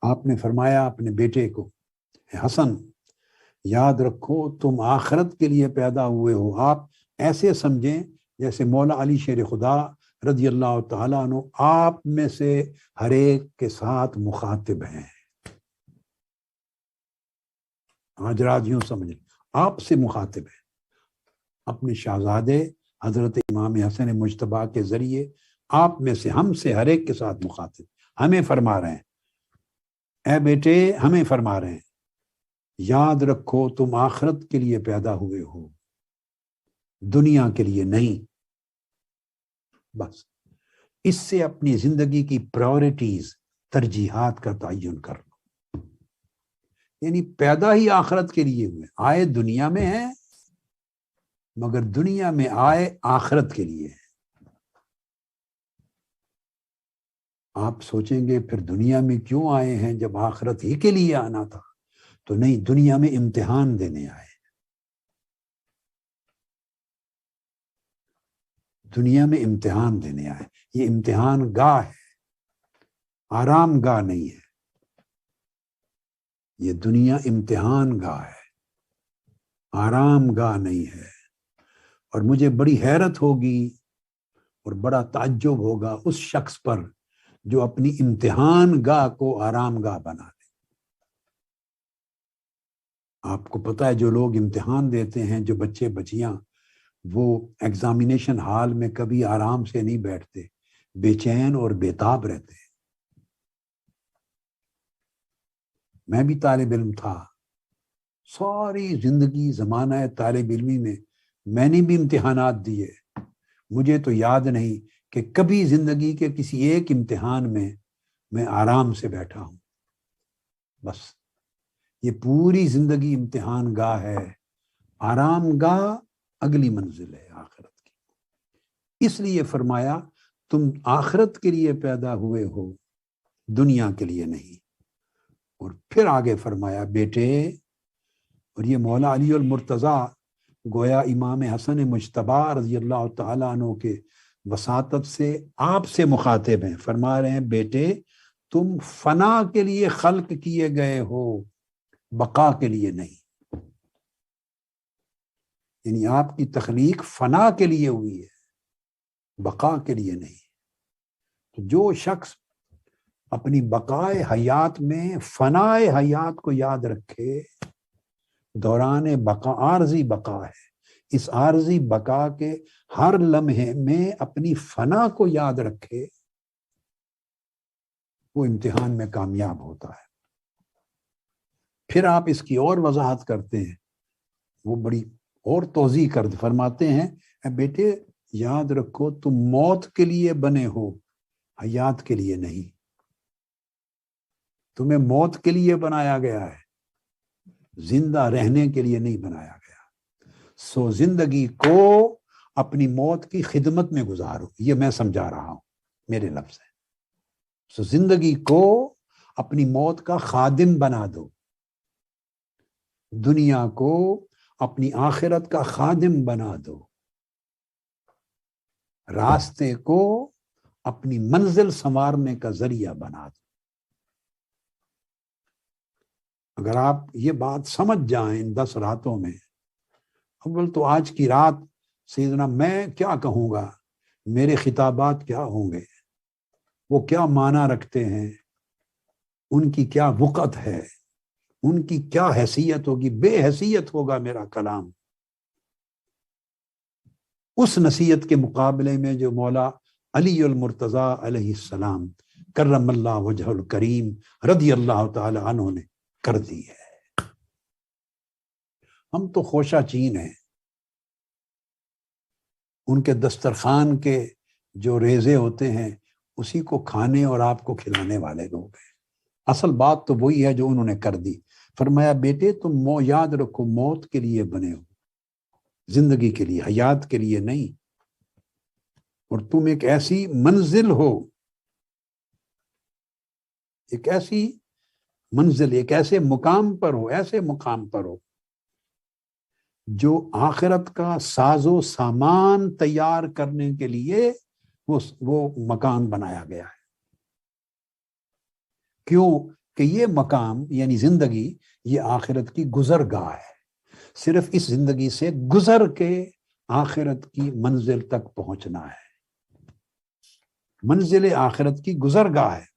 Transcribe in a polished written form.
آپ نے فرمایا اپنے بیٹے کو، حسن یاد رکھو تم آخرت کے لیے پیدا ہوئے ہو. آپ ایسے سمجھیں جیسے مولا علی شیر خدا رضی اللہ تعالیٰ عنہ آپ میں سے ہر ایک کے ساتھ مخاطب ہیں. آج رات یوں سمجھیں، آپ سے مخاطب ہیں، اپنے شہزادے حضرت امام حسن مجتبیٰ کے ذریعے آپ میں سے، ہم سے ہر ایک کے ساتھ مخاطب. ہمیں فرما رہے ہیں، اے بیٹے ہمیں فرما رہے ہیں یاد رکھو تم آخرت کے لیے پیدا ہوئے ہو، دنیا کے لیے نہیں. بس اس سے اپنی زندگی کی پرائورٹیز، ترجیحات کا تعین کر لو. یعنی پیدا ہی آخرت کے لیے ہوئے، آئے دنیا میں ہیں مگر دنیا میں آئے آخرت کے لیے. آپ سوچیں گے پھر دنیا میں کیوں آئے ہیں جب آخرت ہی کے لیے آنا تھا؟ تو نہیں، دنیا میں امتحان دینے آئے. دنیا میں امتحان دینے آئے. یہ امتحان گاہ ہے، آرام گاہ نہیں ہے. یہ دنیا امتحان گاہ ہے، آرام گاہ نہیں ہے. اور مجھے بڑی حیرت ہوگی اور بڑا تعجب ہوگا اس شخص پر جو اپنی امتحان گاہ کو آرام گاہ بنا لے. آپ کو پتہ ہے جو لوگ امتحان دیتے ہیں، جو بچے بچیاں، وہ ایگزامینیشن ہال میں کبھی آرام سے نہیں بیٹھتے، بے چین اور بےتاب رہتے ہیں. میں بھی طالب علم تھا، ساری زندگی زمانہ طالب علمی میں نے بھی امتحانات دیے. مجھے تو یاد نہیں کہ کبھی زندگی کے کسی ایک امتحان میں آرام سے بیٹھا ہوں. بس یہ پوری زندگی امتحان گاہ ہے، آرام گاہ اگلی منزل ہے آخرت کی. اس لیے فرمایا تم آخرت کے لیے پیدا ہوئے ہو، دنیا کے لیے نہیں. اور پھر آگے فرمایا بیٹے، اور یہ مولا علی المرتضیٰ گویا امام حسن مجتبیٰ رضی اللہ تعالیٰ عنہ کے وساطت سے آپ سے مخاطب ہیں. فرما رہے ہیں بیٹے تم فنا کے لیے خلق کیے گئے ہو، بقا کے لیے نہیں. یعنی آپ کی تخلیق فنا کے لیے ہوئی ہے، بقا کے لیے نہیں. تو جو شخص اپنی بقائے حیات میں فنائے حیات کو یاد رکھے، دوران بقا عارضی بقا ہے، اس عارضی بقا کے ہر لمحے میں اپنی فنا کو یاد رکھے، وہ امتحان میں کامیاب ہوتا ہے. پھر آپ اس کی اور وضاحت کرتے ہیں، وہ بڑی اور توضیح کر فرماتے ہیں اے بیٹے یاد رکھو تم موت کے لیے بنے ہو، حیات کے لیے نہیں. تمہیں موت کے لیے بنایا گیا ہے، زندہ رہنے کے لیے نہیں بنایا گیا. سو زندگی کو اپنی موت کی خدمت میں گزارو. یہ میں سمجھا رہا ہوں، میرے لفظ ہے. سو زندگی کو اپنی موت کا خادم بنا دو، دنیا کو اپنی آخرت کا خادم بنا دو، راستے کو اپنی منزل سنوارنے کا ذریعہ بنا دو. اگر آپ یہ بات سمجھ جائیں ان 10 راتوں میں، اول تو آج کی رات سیدنا میں کیا کہوں گا، میرے خطابات کیا ہوں گے، وہ کیا معنی رکھتے ہیں، ان کی کیا وقعت ہے، ان کی کیا حیثیت ہوگی. بے حیثیت ہوگا میرا کلام اس نصیحت کے مقابلے میں جو مولا علی المرتضیٰ علیہ السلام کرم اللہ وجہ الکریم رضی اللہ تعالی عنہ نے کر دی ہے. ہم تو خوشہ چین ہیں، ان کے دسترخوان کے جو ریزے ہوتے ہیں اسی کو کھانے اور آپ کو کھلانے والے لوگ ہیں. اصل بات تو وہی ہے جو انہوں نے کر دی. فرمایا بیٹے تم یاد رکھو موت کے لیے بنے ہو، زندگی کے لیے، حیات کے لیے نہیں. اور تم ایک ایسی منزل ہو، ایک ایسی منزل، ایک ایسے مقام پر ہو، ایسے مقام پر ہو جو آخرت کا ساز و سامان تیار کرنے کے لیے وہ مکان بنایا گیا ہے. کیوں کہ یہ مقام یعنی زندگی یہ آخرت کی گزرگاہ ہے، صرف اس زندگی سے گزر کے آخرت کی منزل تک پہنچنا ہے، منزل آخرت کی گزرگاہ ہے،